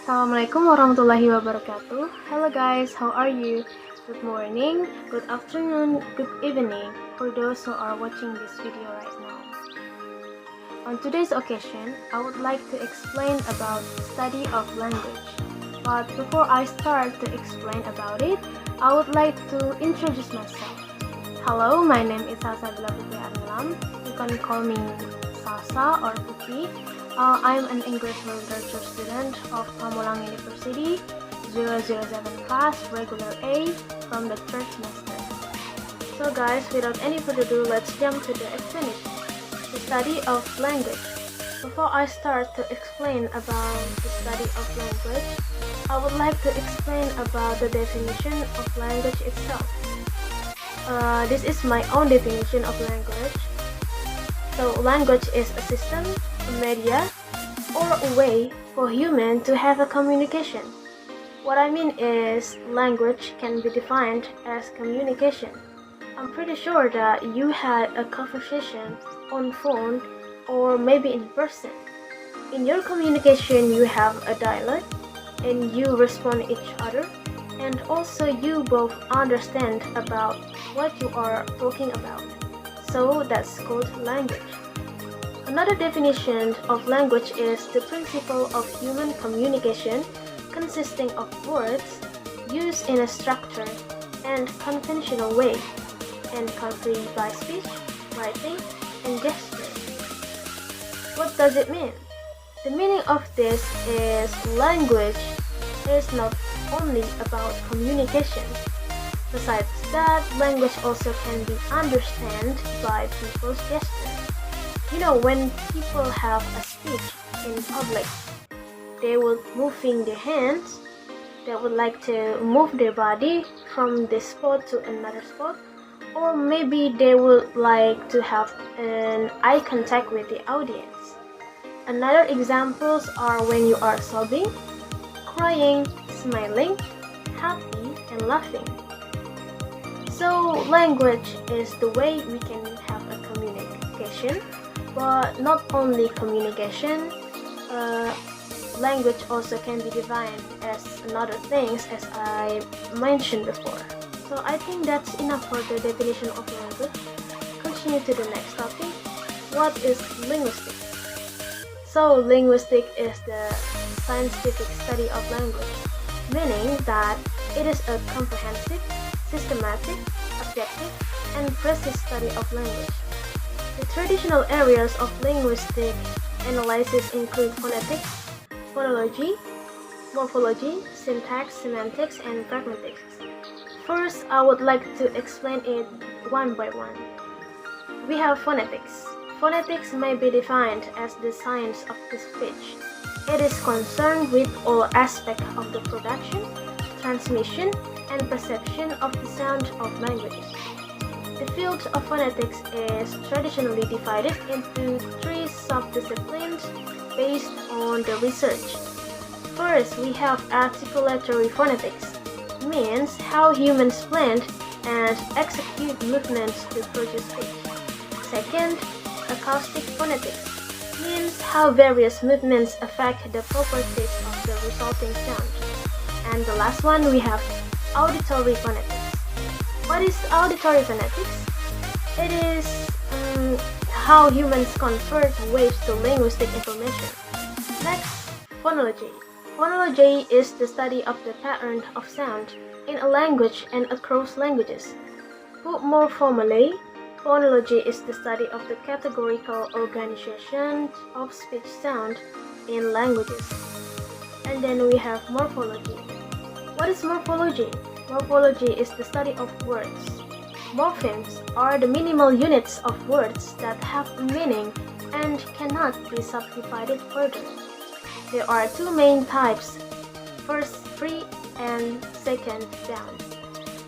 Assalamualaikum warahmatullahi wabarakatuh. Hello guys, how are you? Good morning, good afternoon, good evening for those who are watching this video right now. On today's occasion, I would like to explain about study of language. But before I start to explain about it, I would like to introduce myself. Hello, my name is Saltsabila Pupy Arnilam. You can call me Salsa or Pupy. I'm an English literature student of Pamulang University, 007 class, regular A, from the third semester. So guys, without any further ado, let's jump to the explanation. The study of language. Before I start to explain about the study of language, I would like to explain about the definition of language itself. This is my own definition of language. So language is a system, a media, or a way for human to have a communication. What I mean is, language can be defined as communication. I'm pretty sure that you had a conversation on phone or maybe in person. In your communication, you have a dialogue and you respond each other, and also you both understand about what you are talking about. So that's called language. Another definition of language is the principle of human communication consisting of words used in a structured and conventional way and conveyed by speech, writing, and gesture. What does it mean? The meaning of this is language is not only about communication. Besides that, language also can be understood by people's gesture. You know, when people have a speech in public, they would moving their hands, they would like to move their body from this spot to another spot, or maybe they would like to have an eye contact with the audience. Another examples are when you are sobbing, crying, smiling, happy, and laughing. So language is the way we can have a communication. But not only communication, language also can be defined as another things as I mentioned before. So I think that's enough for the definition of language. Continue to the next topic. What is linguistics? So linguistics is the scientific study of language, meaning that it is a comprehensive, systematic, objective, and precise study of language. The traditional areas of linguistic analysis include phonetics, phonology, morphology, syntax, semantics, and pragmatics. First, I would like to explain it one by one. We have phonetics. Phonetics may be defined as the science of the speech. It is concerned with all aspects of the production, transmission, and perception of the sound of languages. The field of phonetics is traditionally divided into three sub-disciplines based on the research. First, we have articulatory phonetics, means how humans plan and execute movements to produce speech. Second, acoustic phonetics, means how various movements affect the properties of the resulting sound. And the last one, we have auditory phonetics. What is auditory phonetics? It is how humans convert waves to linguistic information. Next, phonology. Phonology is the study of the pattern of sound in a language and across languages. Put more formally, phonology is the study of the categorical organization of speech sound in languages. And then we have morphology. What is morphology? Morphology is the study of words. Morphemes are the minimal units of words that have a meaning and cannot be subdivided further. There are two main types, first free and second bound.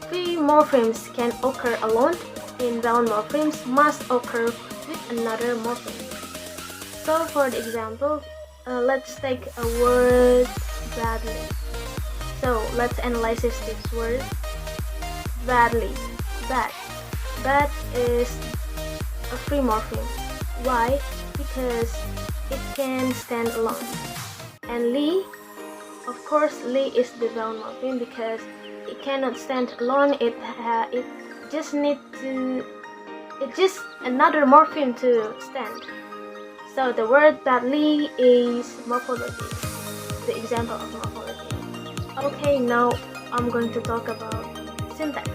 Free morphemes can occur alone, inbound morphemes must occur with another morpheme. So for the example, let's take a word badly. So let's analyze this word badly. Bad. Bad is a free morpheme. Why? Because it can stand alone. And Li Of course, Li is the vowel morpheme because it cannot stand alone. It just another morpheme to stand. So the word that Li is morphology, the example of morphology. Okay, now I'm going to talk about syntax.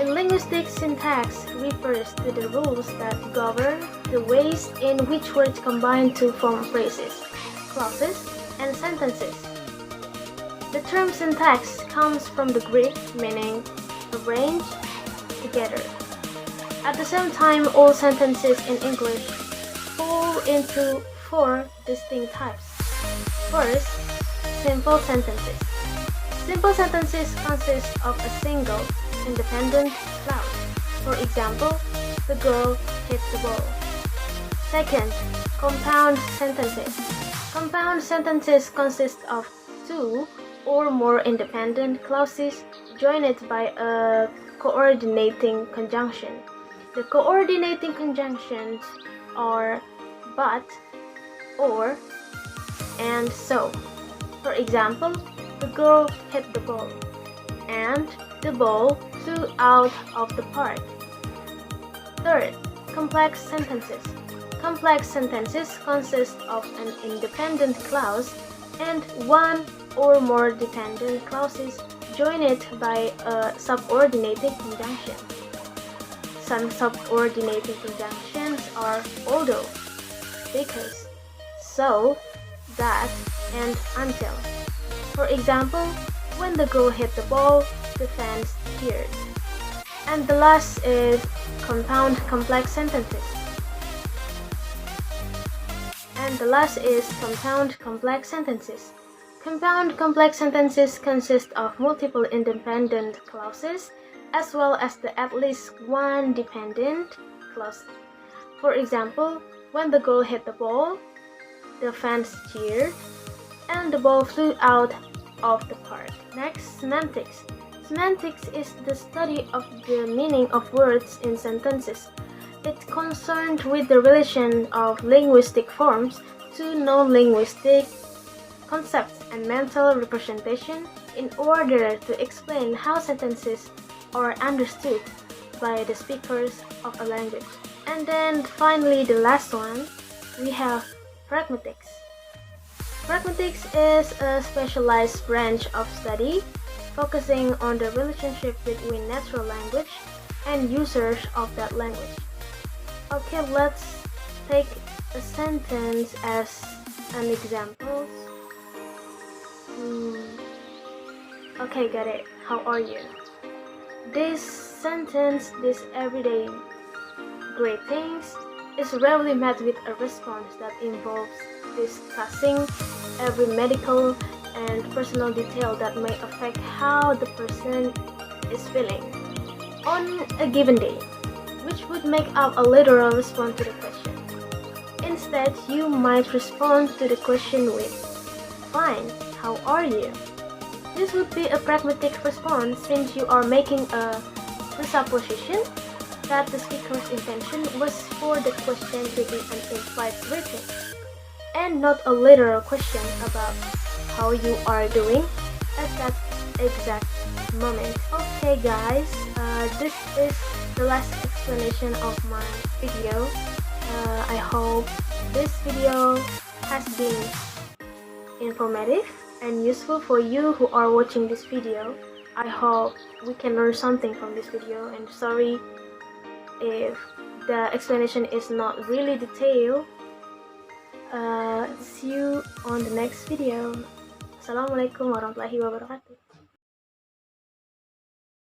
In linguistics, syntax refers to the rules that govern the ways in which words combine to form phrases, clauses, and sentences. The term syntax comes from the Greek meaning arrange together. At the same time, all sentences in English fall into four distinct types. First, simple sentences. Simple sentences consist of a single, independent clause. For example, the girl hit the ball. Second, compound sentences. Compound sentences consist of two or more independent clauses joined by a coordinating conjunction. The coordinating conjunctions are but, or, and so. For example, the girl hit the ball, and the ball flew out of the park. Third, complex sentences. Complex sentences consist of an independent clause and one or more dependent clauses joined by a subordinating conjunction. Some subordinating conjunctions are although, because, so, that, and until. For example, when the girl hit the ball, the fans cheered. And the last is compound complex sentences. Compound complex sentences consist of multiple independent clauses as well as at least one dependent clause. For example, when the girl hit the ball, the fans cheered, and the ball flew out of the park. Next, semantics. Semantics is the study of the meaning of words in sentences. It's concerned with the relation of linguistic forms to non-linguistic concepts and mental representation in order to explain how sentences are understood by the speakers of a language. And then finally, the last one, we have pragmatics. Pragmatics is a specialized branch of study focusing on the relationship between natural language and users of that language. Okay, let's take a sentence as an example. Okay, got it. How are you? This sentence, this everyday greetings, is rarely met with a response that involves discussing every medical and personal detail that may affect how the person is feeling on a given day, which would make up a literal response to the question. Instead, you might respond to the question with, "Fine, how are you?" This would be a pragmatic response since you are making a presupposition that the speaker's intention was for the question to be an implied greeting and not a literal question about how you are doing at that exact moment. Okay guys, this is the last explanation of my video. I hope this video has been informative and useful for you who are watching this video. I hope we can learn something from this video, and sorry if the explanation is not really detailed. See you on the next video. Assalamualaikum warahmatullahi wabarakatuh.